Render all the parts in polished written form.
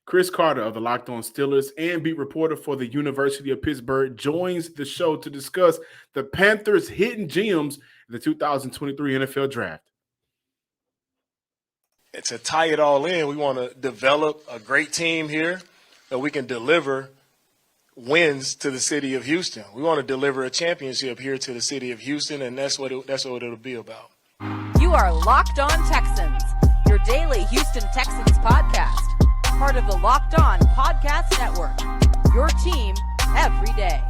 Chris Carter of the Locked On Steelers and beat reporter for the University of Pittsburgh joins the show to discuss the Panthers' hidden gems in the 2023 NFL Draft. And to tie it all in, we want to develop a great team here that we can deliver wins to the city of Houston. We want to deliver a championship here to the city of Houston, and that's what it'll be about. You are Locked On Texans, your daily Houston Texans podcast, part of the Locked On Podcast Network, your team every day.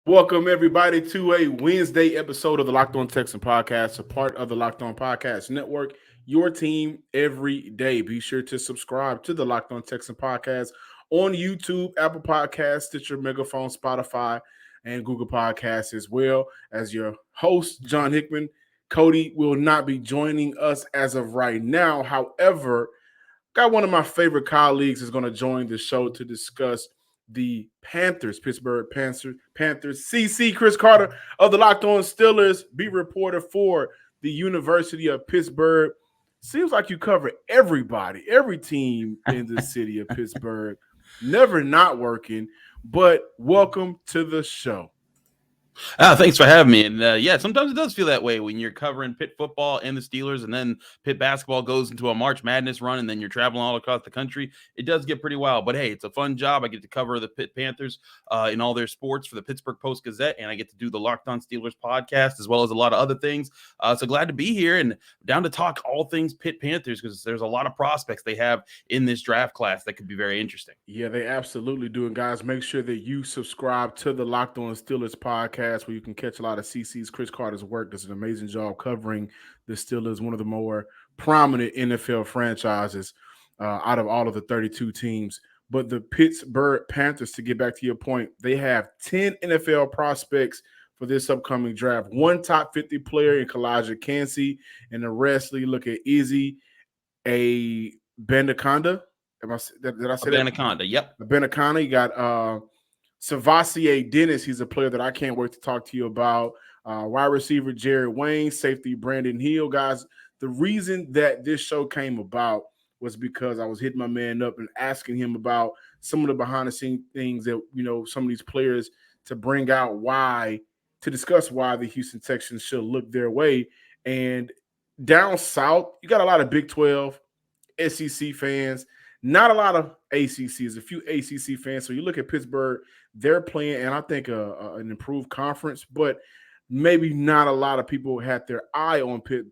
Welcome, everybody, to a Wednesday episode of the Locked On Texans podcast, a part of the Locked On Podcast Network, your team every day. Be sure to subscribe to the Locked On Texans podcast on YouTube, Apple Podcasts, Stitcher, Megaphone, Spotify, and Google Podcasts, as well as your host, John Hickman. Cody will not be joining us as of right now. However, got one of my favorite colleagues is going to join the show to discuss the Panthers, Pittsburgh Panthers. CC Chris Carter of the Locked On Steelers, beat reporter for the University of Pittsburgh. Seems like you cover everybody, every team in the city of Pittsburgh. Never not working, but welcome to the show. Thanks for having me. And yeah, sometimes it does feel that way when you're covering Pitt football and the Steelers, and then Pitt basketball goes into a March Madness run, and then you're traveling all across the country. It does get pretty wild, but hey, it's a fun job. I get to cover the Pitt Panthers in all their sports for the Pittsburgh Post-Gazette, and I get to do the Locked On Steelers podcast as well as a lot of other things. So glad to be here and down to talk all things Pitt Panthers, because there's a lot of prospects they have in this draft class that could be very interesting. Yeah, they absolutely do. And guys, make sure that you subscribe to the Locked On Steelers podcast, where you can catch a lot of CC's Chris Carter's work. Does an amazing job covering the Steelers, one of the more prominent NFL franchises out of all of the 32 teams. But the Pittsburgh Panthers, to get back to your point, they have 10 NFL prospects for this upcoming draft. One top 50 player in Calijah Kancey, and the rest, you look at Izzy, a Bendaconda. Did I say that? Bendaconda, yep. Bendaconda. You got Savasier Dennis, he's a player that I can't wait to talk to you about. Wide receiver Jared Wayne, safety Brandon Hill. Guys, the reason that this show came about was because I was hitting my man up and asking him about some of the behind-the-scenes things that, some of these players, to bring out to discuss why the Houston Texans should look their way. And down south, you got a lot of Big 12, SEC fans, not a lot of ACCs, a few ACC fans. So you look at Pittsburgh, they're playing, and I think an improved conference, but maybe not a lot of people had their eye on Pitt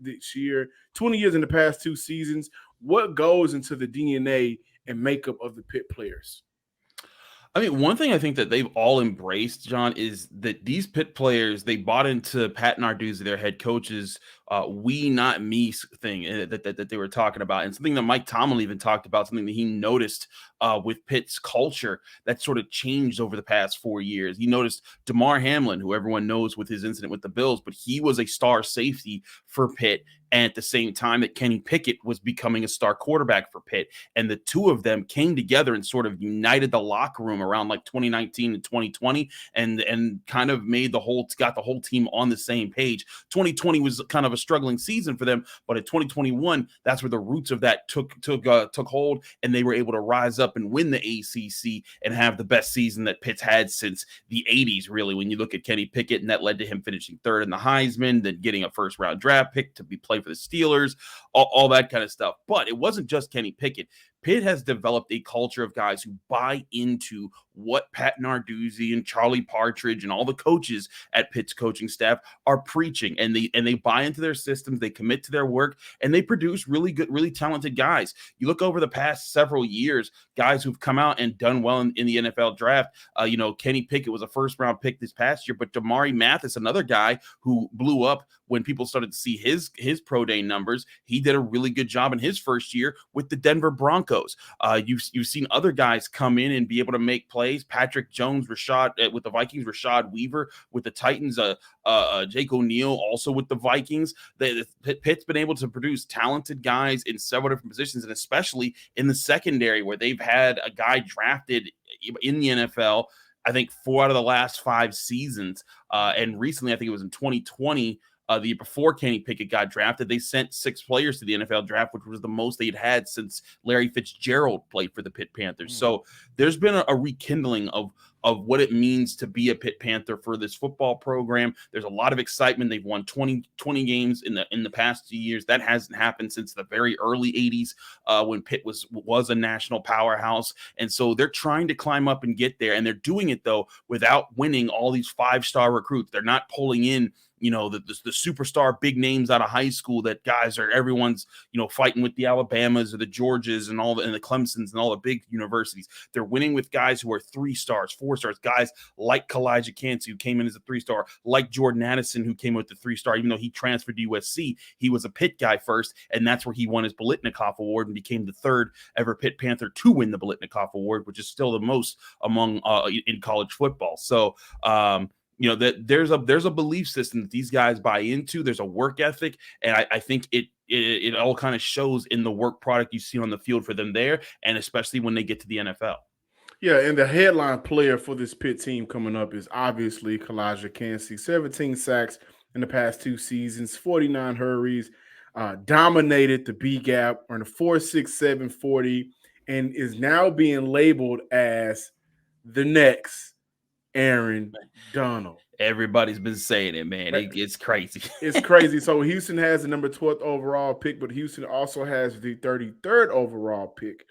this year. 20 years in the past 2 seasons. What goes into the DNA and makeup of the Pitt players? I mean, one thing I think that they've all embraced, John, is that these Pitt players, they bought into Pat Narduzzi, their head coach's we not me thing that they were talking about, and something that Mike Tomlin even talked about, something that he noticed with Pitt's culture that sort of changed over the past 4 years. He noticed Damar Hamlin, who everyone knows with his incident with the Bills, but he was a star safety for Pitt, and at the same time that Kenny Pickett was becoming a star quarterback for Pitt. And the two of them came together and sort of united the locker room around like 2019 and 2020 and kind of got the whole team on the same page. 2020 was kind of a struggling season for them, but at 2021, that's where the roots of that took hold, and they were able to rise up and win the ACC and have the best season that Pitt's had since the 80s, really, when you look at Kenny Pickett, and that led to him finishing third in the Heisman, then getting a first-round draft pick to be played for the Steelers, all that kind of stuff. But it wasn't just Kenny Pickett. Pitt has developed a culture of guys who buy into what Pat Narduzzi and Charlie Partridge and all the coaches at Pitt's coaching staff are preaching, and they buy into their systems, they commit to their work, and they produce really good, really talented guys. You look over the past several years, guys who've come out and done well in the NFL draft. Kenny Pickett was a first-round pick this past year, but Damari Mathis, another guy who blew up when people started to see his pro day numbers, he did a really good job in his first year with the Denver Broncos. You've seen other guys come in and be able to make plays. Patrick Jones, Rashad with the Vikings, Rashad Weaver with the Titans, Jake O'Neal also with the Vikings. Pitt's been able to produce talented guys in several different positions, and especially in the secondary, where they've had a guy drafted in the NFL I think 4 out of the last 5 seasons. And recently, I think it was in 2020, the year before Kenny Pickett got drafted, they sent 6 players to the NFL draft, which was the most they'd had since Larry Fitzgerald played for the Pitt Panthers. So there's been a rekindling of what it means to be a Pitt Panther for this football program. There's a lot of excitement. They've won 20 games in the past 2 years. That hasn't happened since the very early 80s when Pitt was a national powerhouse. And so they're trying to climb up and get there. And they're doing it, though, without winning all these 5-star recruits. They're not pulling in the superstar big names out of high school that everyone's fighting with the Alabamas or the Georgias and the Clemsons and all the big universities. They're winning with guys who are 3 stars, 4 stars, guys like Calijah Kancey, who came in as a 3-star, like Jordan Addison, who came with the 3-star. Even though he transferred to USC, he was a Pitt guy first, and that's where he won his Biletnikoff Award and became the 3rd ever Pitt Panther to win the Biletnikoff Award, which is still the most among in college football. So that there's a belief system that these guys buy into. There's a work ethic, and I think it all kind of shows in the work product you see on the field for them there, and especially when they get to the NFL. Yeah, and the headline player for this Pitt team coming up is obviously Calijah Kancey. 17 sacks in the past 2 seasons, 49 hurries, dominated the B gap on the 4.67 40, and is now being labeled as the next Aaron Donald. Everybody's been saying it, man. It's crazy. It's crazy. So Houston has the number 12th overall pick, but Houston also has the 33rd overall pick.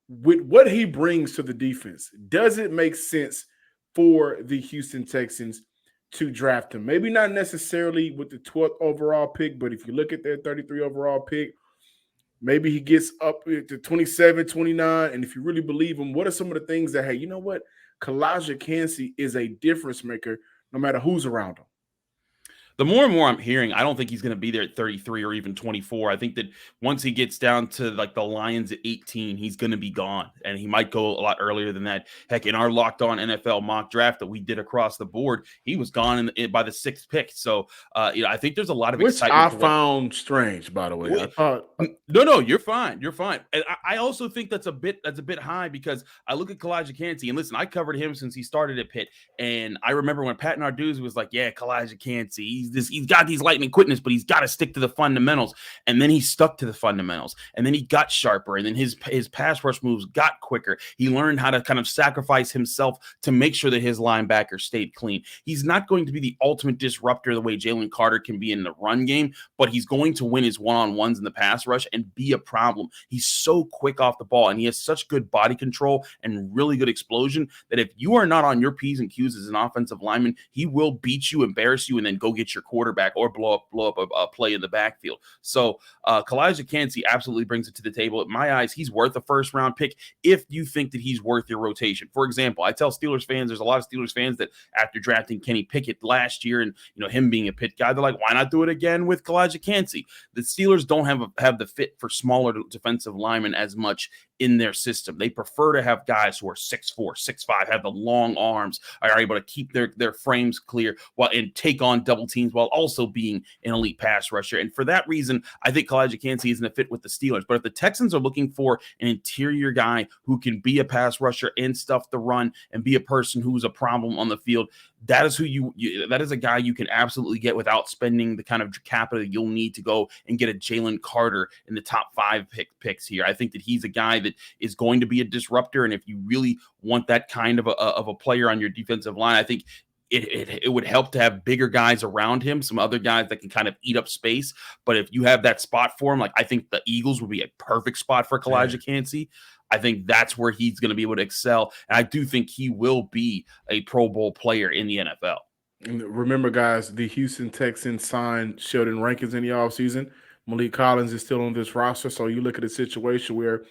With what he brings to the defense, does it make sense for the Houston Texans to draft him? Maybe not necessarily with the 12th overall pick, but if you look at their 33 overall pick, maybe he gets up to 27, 29. And if you really believe him, what are some of the things that, hey, you know what? Calijah Kancey is a difference maker no matter who's around him. The more and more I'm hearing, I don't think he's going to be there at 33 or even 24. I think that once he gets down to like the Lions at 18, he's going to be gone, and he might go a lot earlier than that. Heck, in our Locked On NFL mock draft that we did across the board, he was gone by the 6th pick. So, I think there's a lot of excitement. Which I found strange, by the way. No, you're fine. You're fine. And I also think that's a bit high because I look at Calijah Kancey, and listen, I covered him since he started at Pitt, and I remember when Pat Narduzzi was like, "Yeah, Calijah Kancey, he's got these lightning quickness, but he's got to stick to the fundamentals." And then he stuck to the fundamentals, and then he got sharper, and then his pass rush moves got quicker. He learned how to kind of sacrifice himself to make sure that his linebacker stayed clean. He's not going to be the ultimate disruptor the way Jalen Carter can be in the run game, but he's going to win his one-on-ones in the pass rush and be a problem. He's so quick off the ball, and he has such good body control and really good explosion that if you are not on your P's and Q's as an offensive lineman, he will beat you, embarrass you, and then go get your quarterback or blow up a play in the backfield. So Calijah Kancey absolutely brings it to the table. In my eyes, he's worth a 1st-round pick if you think that he's worth your rotation. For example, I tell Steelers fans, there's a lot of Steelers fans that after drafting Kenny Pickett last year and him being a Pitt guy, they're like, why not do it again with Calijah Kancey? The Steelers don't have the fit for smaller defensive linemen as much in their system. They prefer to have guys who are 6'4", 6'5", have the long arms, are able to keep their frames clear and take on double teams while also being an elite pass rusher. And for that reason, I think Calijah Kancey isn't a fit with the Steelers. But if the Texans are looking for an interior guy who can be a pass rusher and stuff the run and be a person who's a problem on the field, that is who that is a guy you can absolutely get without spending the kind of capital you'll need to go and get a Jalen Carter in the top 5 picks here. I think that he's a guy that is going to be a disruptor, and if you really want that kind of a player on your defensive line, I think it would help to have bigger guys around him, some other guys that can kind of eat up space. But if you have that spot for him, like I think the Eagles would be a perfect spot for Calijah Kancey. I think that's where he's going to be able to excel. And I do think he will be a Pro Bowl player in the NFL. And remember, guys, the Houston Texans signed Sheldon Rankins in the offseason. Malik Collins is still on this roster. So you look at a situation where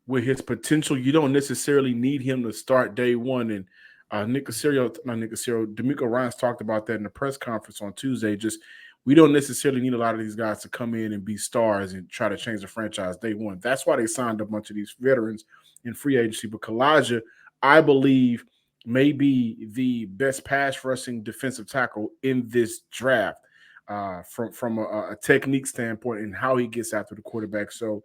with his potential, you don't necessarily need him to start day one. And DeMeco Ryans talked about that in the press conference on Tuesday. We don't necessarily need a lot of these guys to come in and be stars and try to change the franchise day one. That's why they signed a bunch of these veterans in free agency. But Calijah, I believe, may be the best pass rushing defensive tackle in this draft from a technique standpoint and how he gets after the quarterback. So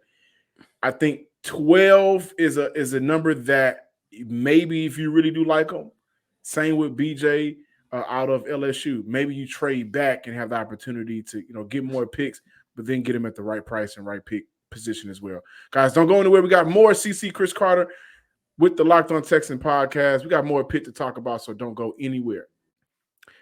I think 12 is a number that Maybe if you really do like him, same with BJ out of LSU. Maybe you trade back and have the opportunity to get more picks, but then get him at the right price and right pick position as well. Guys, don't go anywhere. We got more CC Chris Carter with the Locked On Texan podcast. We got more Pitt to talk about, so don't go anywhere.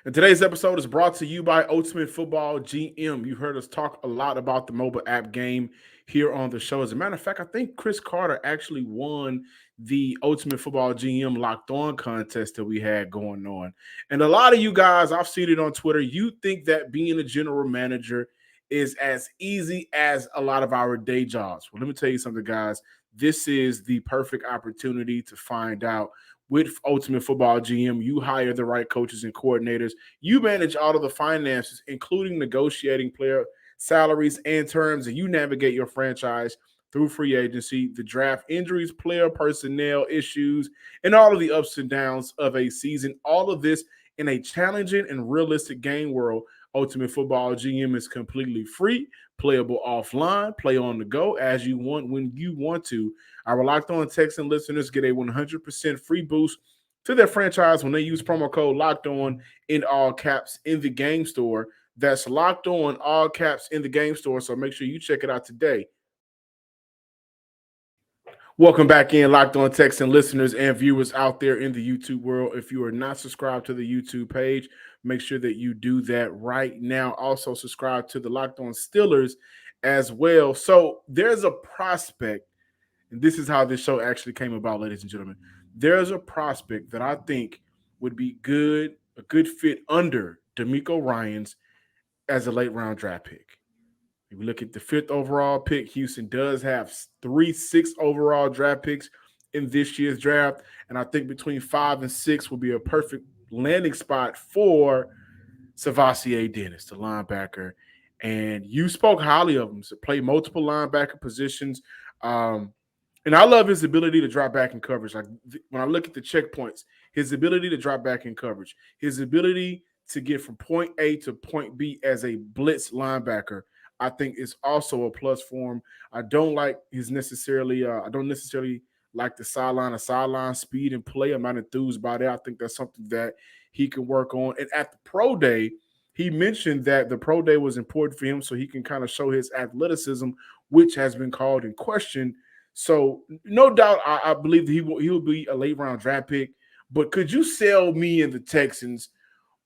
And today's episode is brought to you by Ultimate Football GM. You've heard us talk a lot about the mobile app game here on the show. As a matter of fact, I think Chris Carter actually won the Ultimate Football GM Locked On contest that we had going on. And a lot of you guys, I've seen it on Twitter, you think that being a general manager is as easy as a lot of our day jobs. Well, let me tell you something, guys. This is the perfect opportunity to find out. With Ultimate Football GM, you hire the right coaches and coordinators. You manage all of the finances, including negotiating player salaries and terms, and you navigate your franchise through free agency, the draft, injuries, player personnel issues, and all of the ups and downs of a season. All of this in a challenging and realistic game world. Ultimate Football GM is completely free, playable offline, play on the go as you want when you want to. Our Locked On Texan listeners get a 100% free boost to their franchise when they use promo code Locked On in all caps in the game store. That's Locked On, all caps in the game store, so make sure you check it out today. Welcome back in, Locked On Texan listeners and viewers out there in the YouTube world. If you are not subscribed to the YouTube page, make sure that you do that right now. Also, subscribe to the Locked On Steelers as well. So there's a prospect, and this is how this show actually came about, ladies and gentlemen. There's a prospect that I think would be a good fit under DeMeco Ryans as a late-round draft pick. If we look at the 5th overall pick, Houston does have 3 6th overall draft picks in this year's draft. And I think between 5 and 6 will be a perfect landing spot for Savassier Dennis, the linebacker. And you spoke highly of him. So play multiple linebacker positions. And I love his ability to drop back in coverage. Like when I look at the checkpoints, his ability to drop back in coverage, his ability to get from point A to point B as a blitz linebacker, I think is also a plus for him. I don't necessarily like the sideline speed and play. I'm not enthused by that. I think that's something that he can work on. And at the pro day, he mentioned that the pro day was important for him so he can kind of show his athleticism, which has been called in question. So no doubt, I believe that he will be a late round draft pick. But could you sell me and the Texans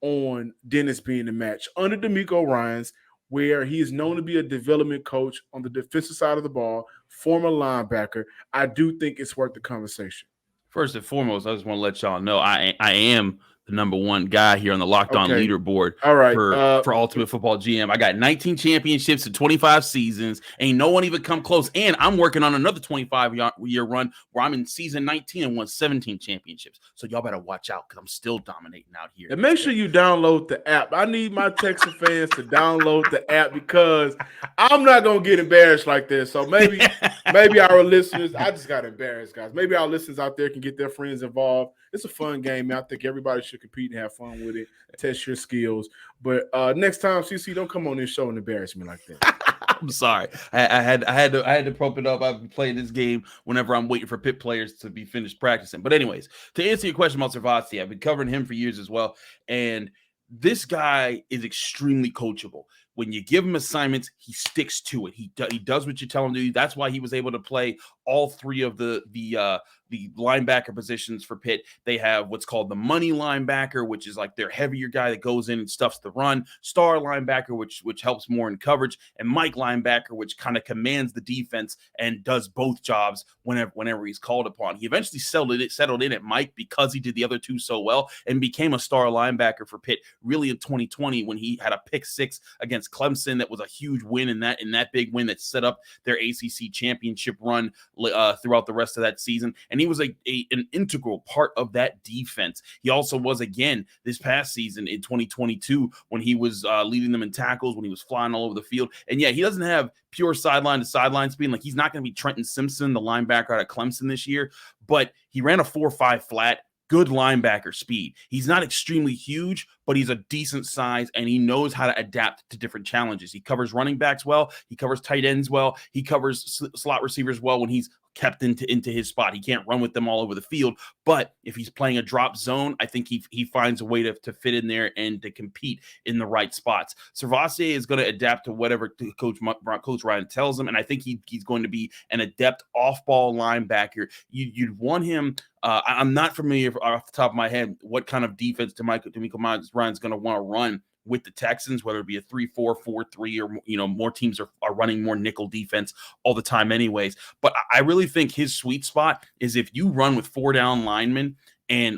on Dennis being the match under DeMeco Ryans, where he is known to be a development coach on the defensive side of the ball, former linebacker? I do think it's worth the conversation. First and foremost, I just want to let y'all know I am the number one guy here on the Locked On leaderboard. All right, for Ultimate Football GM. I got 19 championships in 25 seasons. Ain't no one even come close. And I'm working on another 25-year run where I'm in season 19 and won 17 championships. So y'all better watch out because I'm still dominating out here. And make sure you download the app. I need my Texan fans to download the app because I'm not going to get embarrassed like this. So maybe our listeners, I just got embarrassed, guys. Maybe our listeners out there can get their friends involved. It's a fun game, man. I think everybody should compete and have fun with it, test your skills. But next time, CC, don't come on this show and embarrass me like that. I'm sorry. I had to prop it up. I've been playing this game whenever I'm waiting for Pitt players to be finished practicing. But anyways, to answer your question about Savassier, I've been covering him for years as well. And this guy is extremely coachable. When you give him assignments, he sticks to it. He does what you tell him to do. That's why he was able to play all 3 of the linebacker positions for Pitt. They have what's called the money linebacker, which is like their heavier guy that goes in and stuffs the run. Star linebacker, which helps more in coverage, and Mike linebacker, which kind of commands the defense and does both jobs whenever he's called upon. He eventually settled in at Mike because he did the other 2 so well and became a star linebacker for Pitt really in 2020 when he had a pick 6 against Clemson. That was a huge win in that big win that set up their ACC championship run throughout the rest of that season. And he was an integral part of that defense. He also was again this past season in 2022 when he was leading them in tackles, when he was flying all over the field. And yeah, he doesn't have pure sideline to sideline speed. Like he's not going to be Trenton Simpson, the linebacker out of Clemson this year, but he ran a 4.5 flat. Good linebacker speed. He's not extremely huge, but he's a decent size and he knows how to adapt to different challenges. He covers running backs well. He covers tight ends well. He covers slot receivers well when he's kept into his spot. He can't run with them all over the field, but if he's playing a drop zone, I think he finds a way to fit in there and to compete in the right spots. SirVocea is going to adapt to whatever Coach Ryan tells him, and I think he's going to be an adept off-ball linebacker. You'd want him. I'm not familiar off the top of my head what kind of defense DeMeco Ryan's going to want to run with the Texans, whether it be a 3-4, 4-3, or more teams are running more nickel defense all the time anyways. But I really think his sweet spot is if you run with 4 down linemen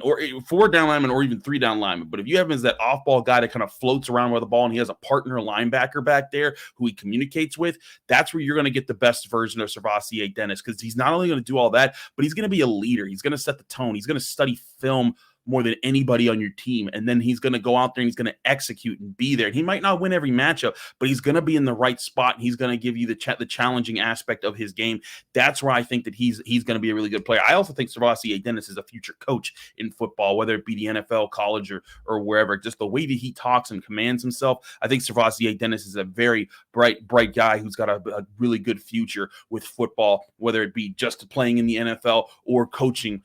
or 4 down linemen or even 3 down linemen. But if you have him as that off-ball guy that kind of floats around with the ball and he has a partner linebacker back there who he communicates with, that's where you're going to get the best version of SirVocea Dennis, because he's not only going to do all that, but he's going to be a leader. He's going to set the tone. He's going to study film more than anybody on your team. And then he's going to go out there and he's going to execute and be there. And he might not win every matchup, but he's going to be in the right spot. And he's going to give you the challenging aspect of his game. That's where I think that he's going to be a really good player. I also think SirVocea Dennis is a future coach in football, whether it be the NFL, college, or wherever. Just the way that he talks and commands himself. I think SirVocea Dennis is a very bright guy who's got a really good future with football, whether it be just playing in the NFL or coaching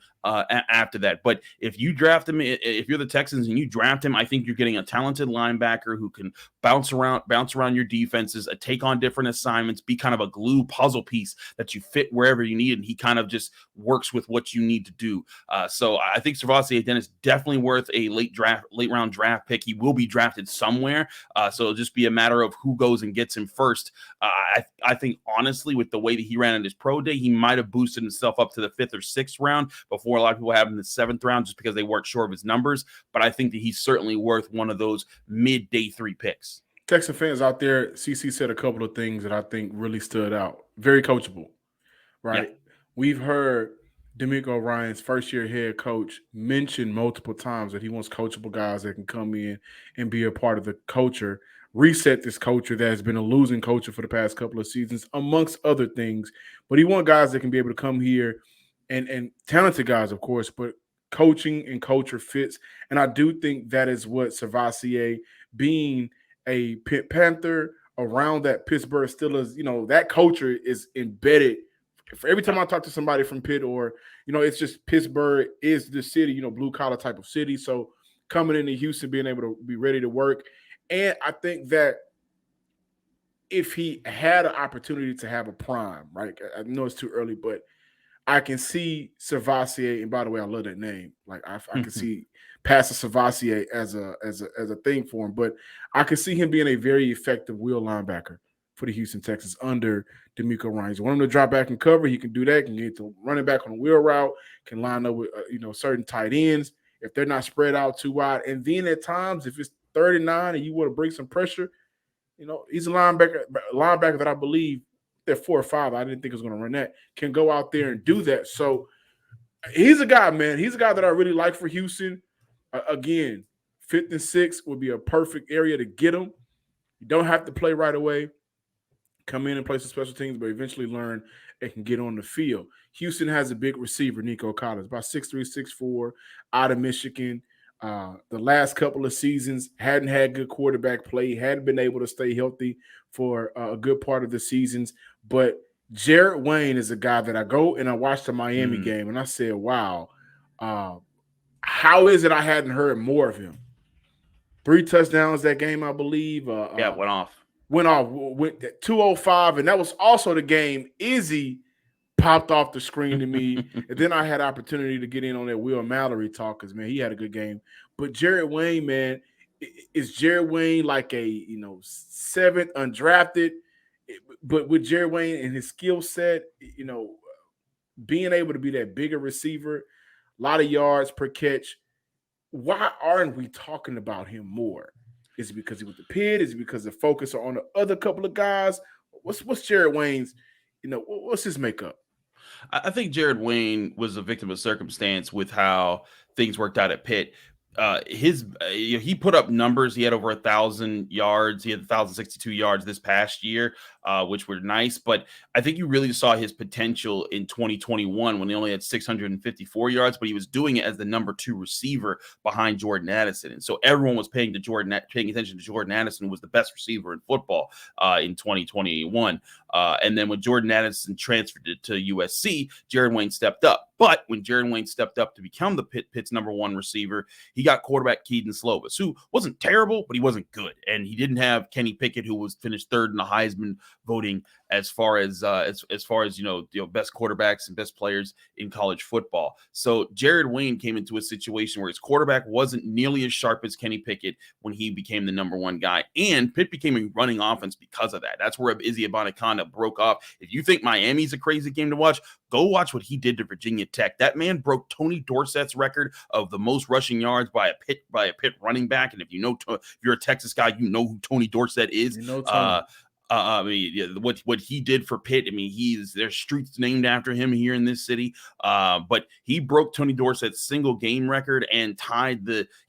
after that. But if you draft him, if you're the Texans and you draft him, I think you're getting a talented linebacker who can bounce around your defenses, take on different assignments, be kind of a glue puzzle piece that you fit wherever you need, and he kind of just works with what you need to do. So I think SirVocea Dennis definitely worth a late round draft pick. He will be drafted somewhere, so it'll just be a matter of who goes and gets him first. I think honestly, with the way that he ran in his pro day, he might have boosted himself up to the 5th or 6th round before a lot of people have him in the 7th round just because they weren't sure of his numbers. But I think that he's certainly worth one of those mid day 3 picks. Texan fans out there, CC said a couple of things that I think really stood out. Very coachable, right? Yeah. We've heard DeMeco Ryan's first-year head coach mention multiple times that he wants coachable guys that can come in and be a part of the culture, reset this culture that has been a losing culture for the past couple of seasons, amongst other things. But he wants guys that can be able to come here and talented guys, of course, but coaching and culture fits. And I do think that is what SirVocea, being a Pitt Panther around that Pittsburgh Steelers, that culture is embedded. For every time I talk to somebody from Pitt, or, it's just Pittsburgh is the city, blue collar type of city. So coming into Houston, being able to be ready to work. And I think that if he had an opportunity to have a prime, right? I know it's too early, but I can see SirVocea, and by the way, I love that name. Like I can see Pastor SirVocea as a thing for him, but I can see him being a very effective wheel linebacker for the Houston Texans under DeMeco Ryan. You want him to drop back and cover, he can do that. Can get the running back on a wheel route, can line up with certain tight ends if they're not spread out too wide. And then at times, if it's 39 and you want to bring some pressure, he's a linebacker that I believe at 4 or 5, I didn't think he was going to run that, can go out there and do that. So he's a guy, man. He's a guy that I really like for Houston. Again, 5th and 6th would be a perfect area to get him. You don't have to play right away. Come in and play some special teams, but eventually learn and can get on the field. Houston has a big receiver, Nico Collins, about 6'3", 6'4", out of Michigan. The last couple of seasons hadn't had good quarterback play, hadn't been able to stay healthy for a good part of the seasons. But Jared Wayne is a guy that I go and I watched the Miami game, and I said, wow, how is it I hadn't heard more of him? 3 touchdowns that game, I believe. Went off. Went 205, and that was also the game Izzy popped off the screen to me. And then I had opportunity to get in on that Will Mallory talk because, man, he had a good game. But Jared Wayne, man, is Jared Wayne like a 7th undrafted? But with Jared Wayne and his skill set, being able to be that bigger receiver, a lot of yards per catch, why aren't we talking about him more? Is it because he was the Pitt? Is it because the focus are on the other couple of guys? What's Jared Wayne's, what's his makeup? I think Jared Wayne was a victim of circumstance with how things worked out at Pitt. he put up numbers. He had over 1,000 yards. He had 1,062 yards this past year, which were nice. But I think you really saw his potential in 2021 when he only had 654 yards, but he was doing it as the number 2 receiver behind Jordan Addison. And so everyone was paying attention to Jordan Addison, who was the best receiver in football in 2021. And then when Jordan Addison transferred to USC, Jared Wayne stepped up. But when Jared Wayne stepped up to become the Pitt's number 1 receiver, he got quarterback Keaton Slovis, who wasn't terrible, but he wasn't good. And he didn't have Kenny Pickett, who was finished 3rd in the Heisman voting as far as best quarterbacks and best players in college football. So Jared Wayne came into a situation where his quarterback wasn't nearly as sharp as Kenny Pickett when he became the number 1 guy. And Pitt became a running offense because of that. That's where Izzy Abanikanda broke off. If you think Miami's a crazy game to watch, go watch what he did to Virginia Tech. That man broke Tony Dorsett's record of the most rushing yards by a Pitt running back. And if you're a Texas guy, you know who Tony Dorsett is. What he did for Pitt. I mean, there's streets named after him here in this city. But he broke Tony Dorsett's single game record and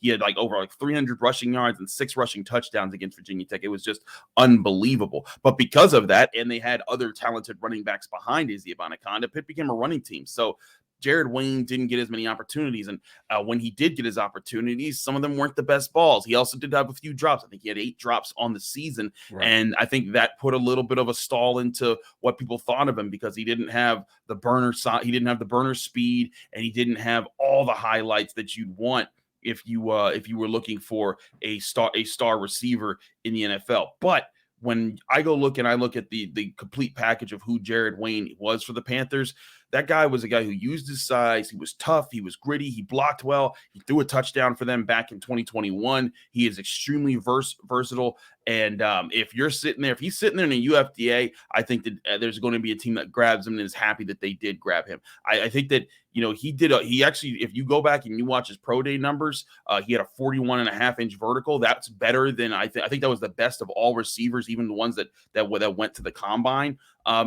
he had over 300 rushing yards and 6 rushing touchdowns against Virginia Tech. It was just unbelievable. But because of that, and they had other talented running backs behind Izzy Abanikanda, Pitt became a running team. So Jared Wayne didn't get as many opportunities. And when he did get his opportunities, some of them weren't the best balls. He also did have a few drops. I think he had 8 drops on the season. Right. And I think that put a little bit of a stall into what people thought of him because he didn't have the burner speed, and he didn't have all the highlights that you'd want if you were looking for a star receiver in the NFL. But when I look at the complete package of who Jared Wayne was for the Panthers, that guy was a guy who used his size. He was tough. He was gritty. He blocked well. He threw a touchdown for them back in 2021. He is extremely versatile. And if he's sitting there in a UFDA, I think that there's going to be a team that grabs him and is happy that they did grab him. I think that, he actually, if you go back and you watch his pro day numbers, he had a 41.5-inch vertical. That's better than I think that was the best of all receivers, even the ones that went to the combine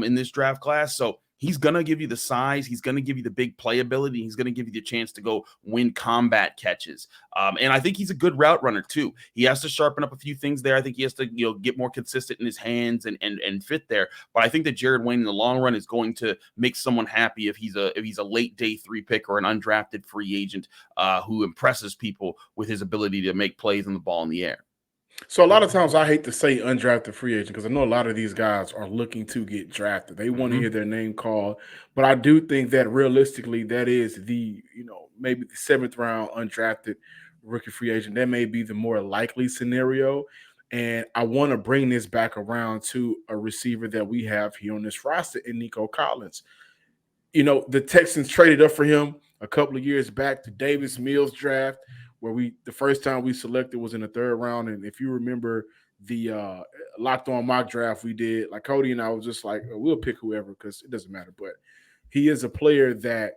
in this draft class. So he's going to give you the size. He's going to give you the big playability. He's going to give you the chance to go win combat catches. And I think he's a good route runner too. He has to sharpen up a few things there. I think he has to, get more consistent in his hands and fit there. But I think that Jared Wayne in the long run is going to make someone happy if he's a late day 3 pick or an undrafted free agent who impresses people with his ability to make plays on the ball in the air. So a lot of times I hate to say undrafted free agent because I know a lot of these guys are looking to get drafted. They want to hear their name called. But I do think that realistically that is maybe the 7th round undrafted rookie free agent. That may be the more likely scenario. And I want to bring this back around to a receiver that we have here on this roster in Nico Collins. The Texans traded up for him a couple of years back to Davis Mills draft, where the first time we selected was in the 3rd round. And if you remember the Locked On mock draft we did, like Cody and I was just like, we'll pick whoever because it doesn't matter. But he is a player that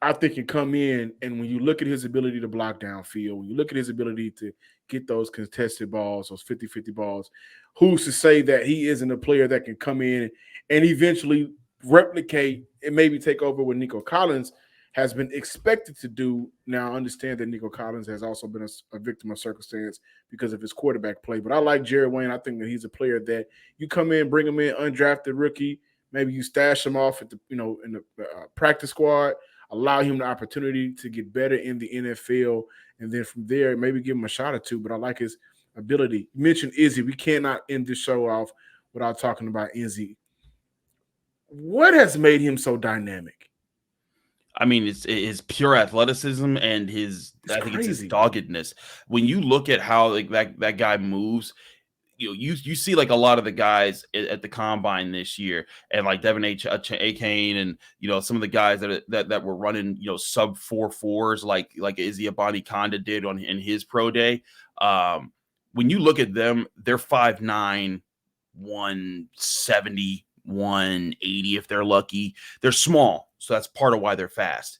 I think can come in, and when you look at his ability to block downfield, when you look at his ability to get those contested balls, those 50-50 balls, who's to say that he isn't a player that can come in and eventually replicate and maybe take over what Nico Collins has been expected to do. Now, I understand that Nico Collins has also been a victim of circumstance because of his quarterback play. But I like Jared Wayne. I think that he's a player that you come in, bring him in, undrafted rookie. Maybe you stash him off at in the practice squad, allow him the opportunity to get better in the NFL, and then from there, maybe give him a shot or two. But I like his ability. You mentioned Izzy. We cannot end this show off without talking about Izzy. What has made him so dynamic? I mean, it's his pure athleticism and it's his doggedness. When you look at how that guy moves, you see a lot of the guys at the combine this year, and like Devin Achane and some of the guys that were running sub 4.4s like Izzy Abanikanda did in his pro day. When you look at them, they're 5'9", 170. 180 if they're lucky. They're small, so that's part of why they're fast.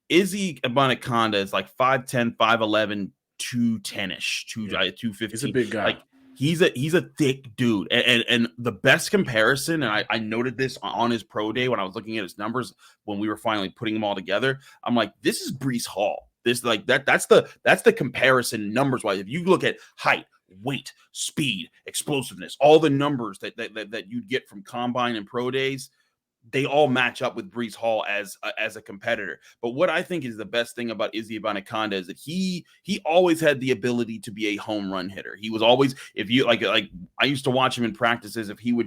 Izzy Abanikanda is like 5'10", 5'11", 210-ish, 215. He's a big guy. Like he's a thick dude. And the best comparison, and I noted this on his pro day when I was looking at his numbers when we were finally putting them all together. I'm like, this is Breece Hall. This like that's the comparison numbers wise. If you look at height, weight, speed, explosiveness, all the numbers that you'd get from combine and pro days, they all match up with Breece Hall as a competitor. But what I think is the best thing about Izzy Abanikanda is that he always had the ability to be a home run hitter. He was always, if you like I used to watch him in practices, if you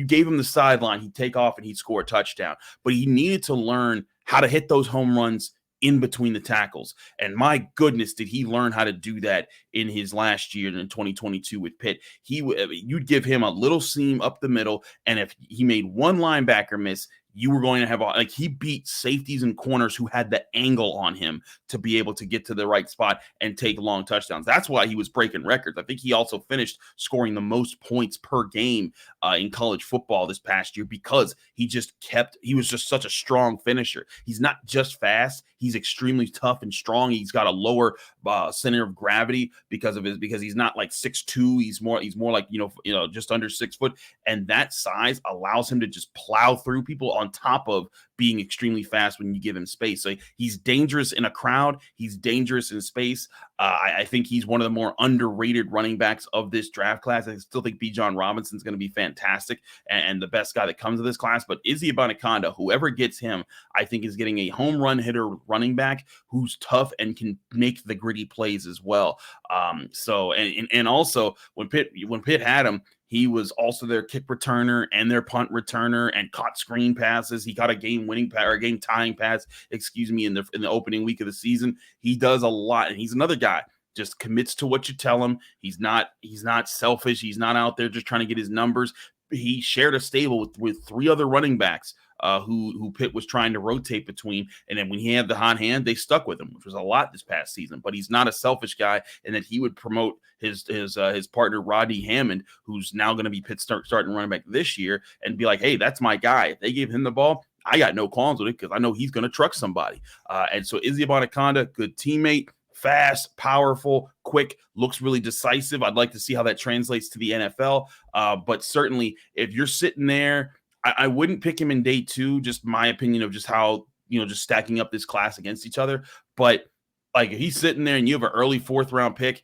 gave him the sideline, he'd take off and he'd score a touchdown. But he needed to learn how to hit those home runs in between the tackles. And my goodness, did he learn how to do that in his last year in 2022 with Pitt. You'd give him a little seam up the middle, and if he made one linebacker miss, you were going to have he beat safeties and corners who had the angle on him to be able to get to the right spot and take long touchdowns. That's why he was breaking records. I think he also finished scoring the most points per game in college football this past year because he was just such a strong finisher. He's not just fast. He's extremely tough and strong. He's got a lower center of gravity because he's not like 6'2". He's more like, just under 6 foot. And that size allows him to just plow through people on top of being extremely fast when you give him space. So he's dangerous in a crowd. He's dangerous in space. I think he's one of the more underrated running backs of this draft class. I still think Bijan Robinson's going to be fantastic and the best guy that comes to this class. But Izzy Abanikanda, whoever gets him, I think is getting a home run hitter running back who's tough and can make the gritty plays as well. And also when Pitt had him, he was also their kick returner and their punt returner and caught screen passes. He got a game-winning pass or a game-tying pass, in the opening week of the season. He does a lot, and he's another guy. Just commits to what you tell him. He's not selfish. He's not out there just trying to get his numbers. He shared a stable with three other running backs who Pitt was trying to rotate between. And then when he had the hot hand, they stuck with him, which was a lot this past season. But he's not a selfish guy, and that he would promote his partner, Rodney Hammond, who's now going to be Pitt's starting running back this year, and be like, hey, that's my guy. If they gave him the ball, I got no qualms with it because I know he's going to truck somebody. And so Izzy Abanikanda, good teammate, fast, powerful, quick, looks really decisive. I'd like to see how that translates to the NFL. But certainly if you're sitting there, I wouldn't pick him in day two, just my opinion of just how, just stacking up this class against each other. But like if he's sitting there and you have an early 4th round pick,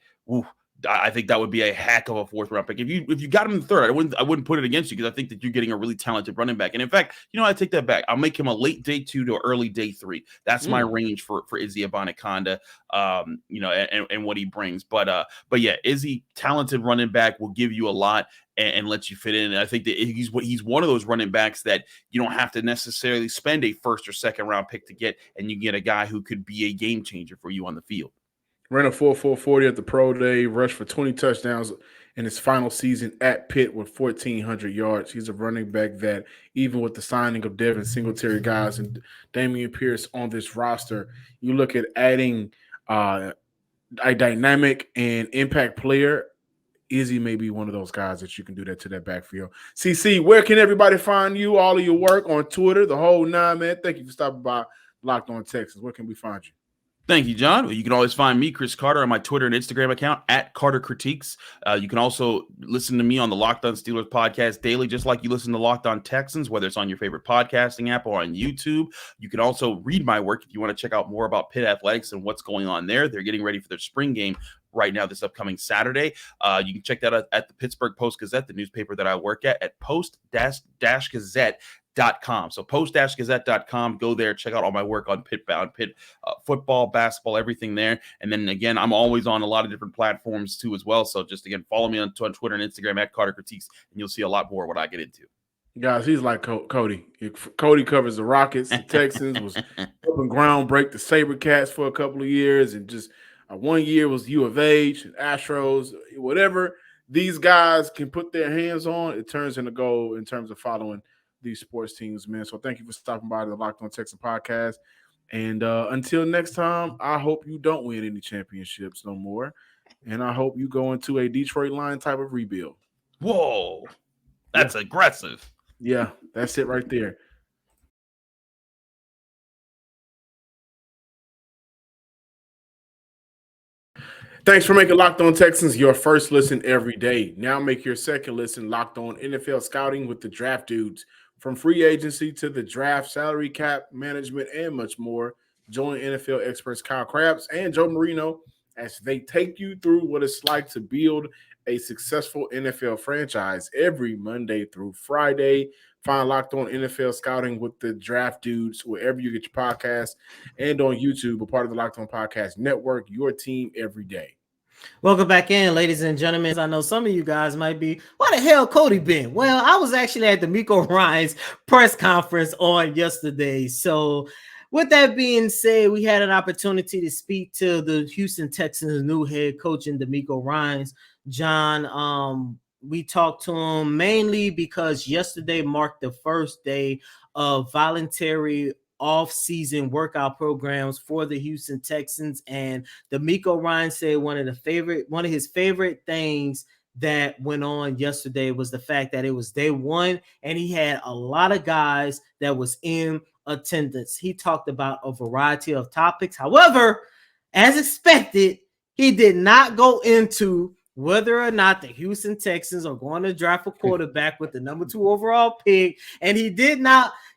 I think that would be a heck of a 4th round pick. If you got him in the 3rd, I wouldn't put it against you because I think that you're getting a really talented running back. And in fact, I take that back. I'll make him a late day 2 to early day 3. That's my range for Izzy Abanikanda, and what he brings. But yeah, Izzy, talented running back, will give you a lot and let you fit in. And I think that he's one of those running backs that you don't have to necessarily spend a 1st or 2nd round pick to get, and you get a guy who could be a game changer for you on the field. Ran a 4.40 at the pro day, rushed for 20 touchdowns in his final season at Pitt with 1,400 yards. He's a running back that, even with the signing of Devin Singletary guys and Damian Pierce on this roster, you look at adding a dynamic and impact player. Izzy may be one of those guys that you can do that to that backfield. CC, where can everybody find you, all of your work on Twitter, the whole nine, man? Thank you for stopping by Locked On Texans. Where can we find you? Thank you, John. You can always find me, Chris Carter, on my Twitter and Instagram account at Carter Critiques. You can also listen to me on the Locked On Steelers podcast daily, just like you listen to Locked On Texans, whether it's on your favorite podcasting app or on YouTube. You can also read my work if you want to check out more about Pitt athletics and what's going on there. They're getting ready for their spring game right now this upcoming Saturday. You can check that out at the Pittsburgh Post-Gazette, the newspaper that I work at post-gazette.com. So post-gazette.com, go there, check out all my work on Pitt football, basketball, everything there. And then again, I'm always on a lot of different platforms too as well. So just again, follow me on Twitter and Instagram at Carter Critiques, and you'll see a lot more of what I get into. Guys, he's like Cody. Cody covers the Rockets, the Texans, was helping ground break the SaberCats for a couple of years, and just 1 year was U of H and Astros, whatever these guys can put their hands on, it turns into gold in terms of following these sports teams, man. So thank you for stopping by the Locked On Texans podcast. And until next time, I hope you don't win any championships no more. And I hope you go into a Detroit Lion type of rebuild. Whoa, that's aggressive. Yeah, that's it right there. Thanks for making Locked On Texans your first listen every day. Now make your second listen Locked On NFL Scouting with the Draft Dudes. From free agency to the draft, salary cap, management, and much more, Join NFL experts Kyle Krabs and Joe Marino as they take you through what it's like to build a successful NFL franchise every Monday through Friday. Find Locked On NFL Scouting with the Draft Dudes wherever you get your podcasts and on YouTube, a part of the Locked On Podcast Network, your team every day. Welcome back in, ladies and gentlemen. I know some of you guys might be, where the hell Cody been? Well, I was actually at the D'Amico Ryans press conference on yesterday. So with that being said, we had an opportunity to speak to the Houston Texans' new head coach in D'Amico Ryans, John. We talked to him mainly because yesterday marked the first day of voluntary off-season workout programs for the Houston Texans, and D'Amico Ryans said one of his favorite things that went on yesterday was the fact that it was day one and he had a lot of guys that was in attendance. He talked about a variety of topics. However, as expected, he did not go into whether or not the Houston Texans are going to draft a quarterback with the number 2 overall pick. And he didn't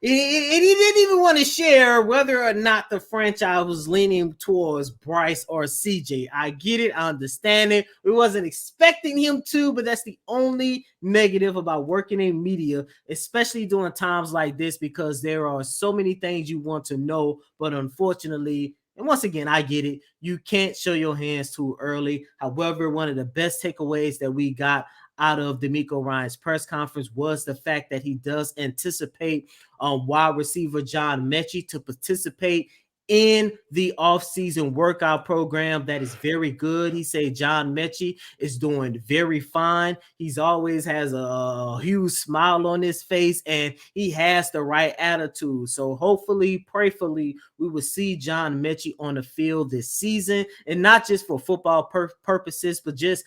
even want to share whether or not the franchise was leaning towards Bryce or CJ. I get it. I understand it. We wasn't expecting him to, but that's the only negative about working in media, especially during times like this, because there are so many things you want to know, but unfortunately, and once again, I get it, you can't show your hands too early. However, one of the best takeaways that we got out of D'Amico Ryans' press conference was the fact that he does anticipate wide receiver John Mechie to participate in the offseason workout program. That is very good. He said John Mechie is doing very fine. He's always has a huge smile on his face and he has the right attitude. So hopefully, prayerfully, we will see John Mechie on the field this season, and not just for football purposes, but just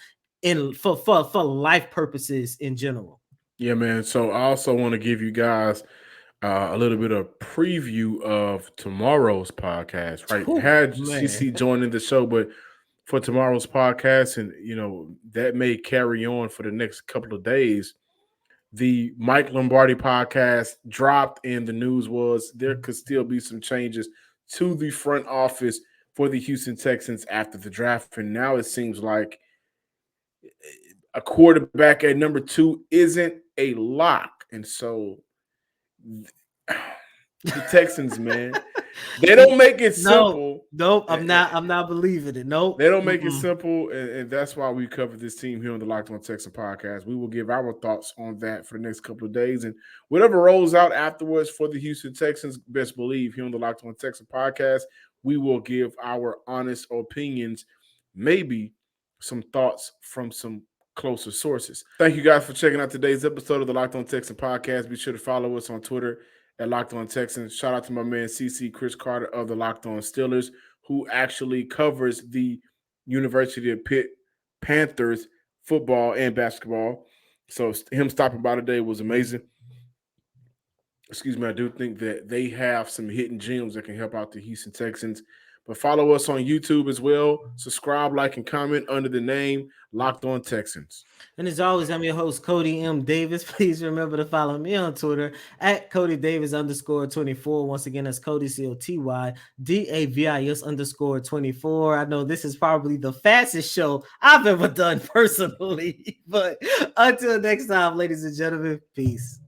for life purposes in general. Yeah, man. So I also want to give you guys a little bit of preview of tomorrow's podcast, right? Ooh, Had man. CC joining the show, but for tomorrow's podcast, and that may carry on for the next couple of days. The Mike Lombardi podcast dropped, and the news was there could still be some changes to the front office for the Houston Texans after the draft. And now it seems like a quarterback at number 2 isn't a lock. And so the Texans, man, they don't make it simple. Nope, I'm not believing it. Nope. They don't make it simple, and that's why we cover this team here on the Locked On Texans podcast. We will give our thoughts on that for the next couple of days, and whatever rolls out afterwards for the Houston Texans, best believe here on the Locked On Texans podcast, we will give our honest opinions, maybe some thoughts from some closer sources. Thank you guys for checking out today's episode of the Locked On Texans podcast. Be sure to follow us on Twitter at Locked On Texans. Shout out to my man CC Chris Carter of the Locked On Steelers, who actually covers the University of Pitt Panthers football and basketball. So him stopping by today was amazing. Excuse me, I do think that they have some hidden gems that can help out the Houston Texans. But follow us on YouTube as well. Subscribe, like, and comment under the name Locked On Texans. And as always, I'm your host, Cody M. Davis. Please remember to follow me on Twitter at CodyDavis_24. Once again, that's Cody COTYDAVIS_24. I know this is probably the fastest show I've ever done personally. But until next time, ladies and gentlemen, peace.